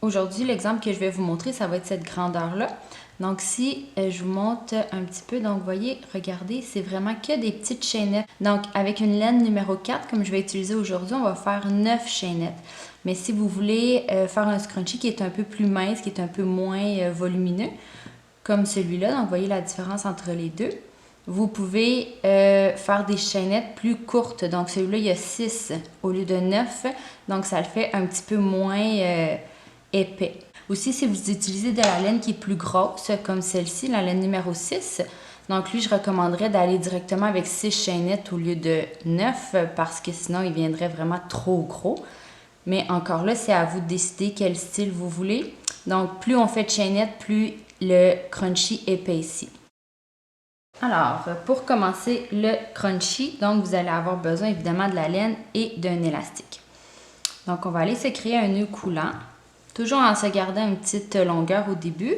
Aujourd'hui, l'exemple que je vais vous montrer, ça va être cette grandeur-là. Donc si je vous montre un petit peu, donc vous voyez, regardez, c'est vraiment que des petites chaînettes. Donc avec une laine numéro 4, comme je vais utiliser aujourd'hui, on va faire 9 chaînettes. Mais si vous voulez faire un scrunchie qui est un peu plus mince, qui est un peu moins volumineux, comme celui-là, donc vous voyez la différence entre les deux, vous pouvez faire des chaînettes plus courtes. Donc celui-là, il y a 6 au lieu de 9, donc ça le fait un petit peu moins épais. Aussi, si vous utilisez de la laine qui est plus grosse, comme celle-ci, la laine numéro 6, donc lui, je recommanderais d'aller directement avec 6 chaînettes au lieu de 9 parce que sinon, il viendrait vraiment trop gros. Mais encore là, c'est à vous de décider quel style vous voulez. Donc, plus on fait de chaînettes, plus le crunchy épaissit. Alors, pour commencer le crunchy, donc vous allez avoir besoin évidemment de la laine et d'un élastique. Donc, on va aller se créer un nœud coulant. Toujours en se gardant une petite longueur au début.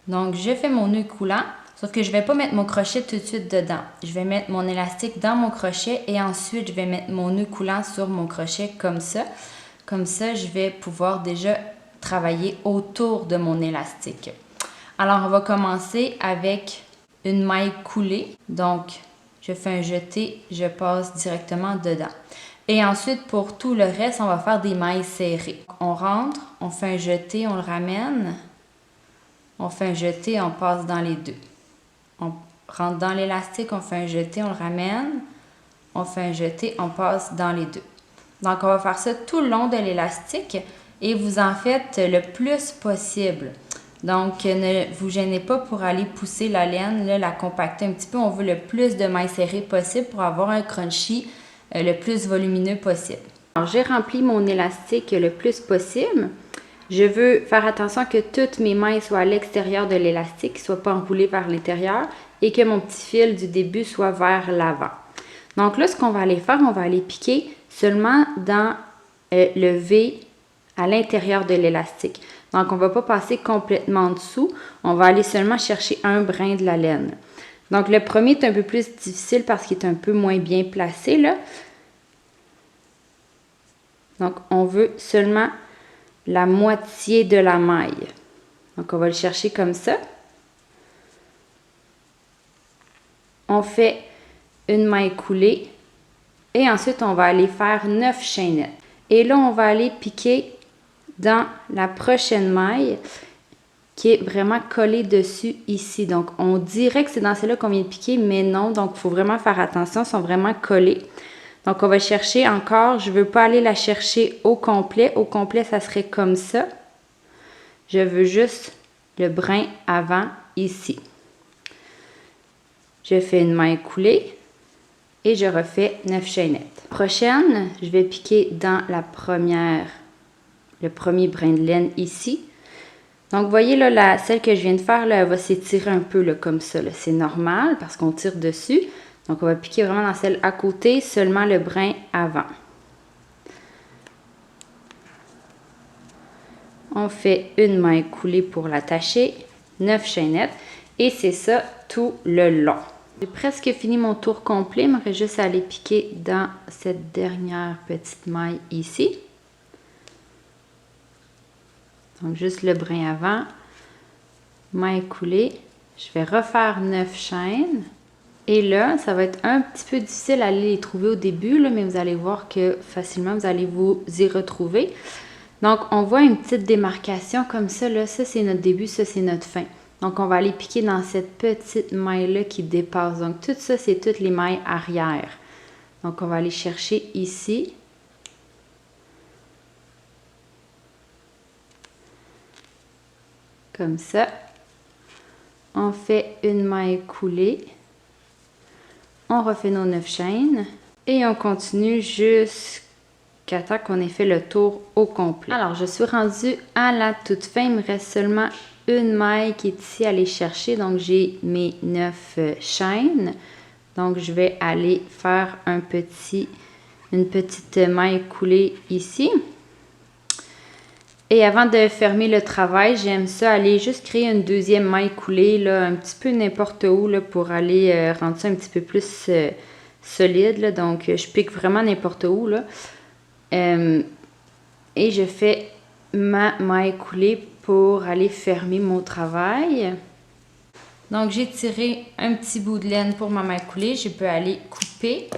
Donc, je fais mon nœud coulant, sauf que je ne vais pas mettre mon crochet tout de suite dedans. Je vais mettre mon élastique dans mon crochet et ensuite, je vais mettre mon nœud coulant sur mon crochet comme ça. Comme ça, je vais pouvoir déjà travailler autour de mon élastique. Alors, on va commencer avec une maille coulée. Donc, je fais un jeté, je passe directement dedans. Et ensuite, pour tout le reste, on va faire des mailles serrées. On rentre, on fait un jeté, on le ramène. On fait un jeté, on passe dans les deux. On rentre dans l'élastique, on fait un jeté, on le ramène. On fait un jeté, on passe dans les deux. Donc, on va faire ça tout le long de l'élastique et vous en faites le plus possible. Donc, ne vous gênez pas pour aller pousser la laine, là, la compacter un petit peu. On veut le plus de mailles serrées possible pour avoir un crunchy le plus volumineux possible. Alors, j'ai rempli mon élastique le plus possible. Je veux faire attention que toutes mes mailles soient à l'extérieur de l'élastique, ne soient pas enroulées vers l'intérieur et que mon petit fil du début soit vers l'avant. Donc là, ce qu'on va aller faire, on va aller piquer seulement dans le V à l'intérieur de l'élastique. Donc, on ne va pas passer complètement en dessous. On va aller seulement chercher un brin de la laine. Donc, le premier est un peu plus difficile parce qu'il est un peu moins bien placé, là. Donc, on veut seulement la moitié de la maille. Donc, on va le chercher comme ça. On fait une maille coulée et ensuite, on va aller faire 9 chaînettes. Et là, on va aller piquer dans la prochaine maille qui est vraiment collée dessus ici. Donc, on dirait que c'est dans celle-là qu'on vient de piquer, mais non. Donc, il faut vraiment faire attention, elles sont vraiment collées. Donc, on va chercher encore. Je ne veux pas aller la chercher au complet. Au complet, ça serait comme ça. Je veux juste le brin avant ici. Je fais une maille coulée et je refais 9 chaînettes. Prochaine, je vais piquer dans le premier brin de laine ici. Donc, vous voyez, là, celle que je viens de faire, là, elle va s'étirer un peu là, comme ça. C'est normal parce qu'on tire dessus. Donc, on va piquer vraiment dans celle à côté, seulement le brin avant. On fait une maille coulée pour l'attacher, 9 chaînettes. Et c'est ça tout le long. J'ai presque fini mon tour complet. Il me reste juste à aller piquer dans cette dernière petite maille ici. Donc, juste le brin avant, maille coulée. Je vais refaire 9 chaînes. Et là, ça va être un petit peu difficile à aller les trouver au début, là, mais vous allez voir que facilement, vous allez vous y retrouver. Donc, on voit une petite démarcation comme ça. Là, ça, c'est notre début, ça, c'est notre fin. Donc, on va aller piquer dans cette petite maille-là qui dépasse. Donc, tout ça, c'est toutes les mailles arrière. Donc, on va aller chercher ici. Comme ça. On fait une maille coulée. On refait nos 9 chaînes. Et on continue jusqu'à temps qu'on ait fait le tour au complet. Alors, je suis rendue à la toute fin. Il me reste seulement une maille qui est ici à aller chercher. Donc, j'ai mes 9 chaînes. Donc, je vais aller faire une petite maille coulée ici. Et avant de fermer le travail, j'aime ça aller juste créer une deuxième maille coulée, là, un petit peu n'importe où, là, pour aller rendre ça un petit peu plus solide. Là. Donc, je pique vraiment n'importe où, là. Et je fais ma maille coulée pour aller fermer mon travail. Donc, j'ai tiré un petit bout de laine pour ma maille coulée. Je peux aller couper.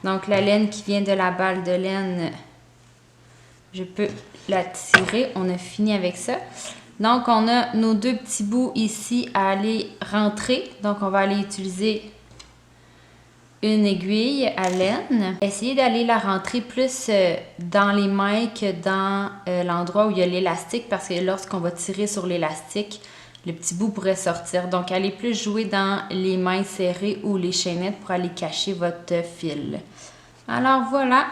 Donc, la laine qui vient de la balle de laine, je peux la tirer. On a fini avec ça. Donc, on a nos deux petits bouts ici à aller rentrer. Donc, on va aller utiliser une aiguille à laine. Essayez d'aller la rentrer plus dans les mailles que dans l'endroit où il y a l'élastique parce que lorsqu'on va tirer sur l'élastique, le petit bout pourrait sortir. Donc, allez plus jouer dans les mailles serrées ou les chaînettes pour aller cacher votre fil. Alors, voilà,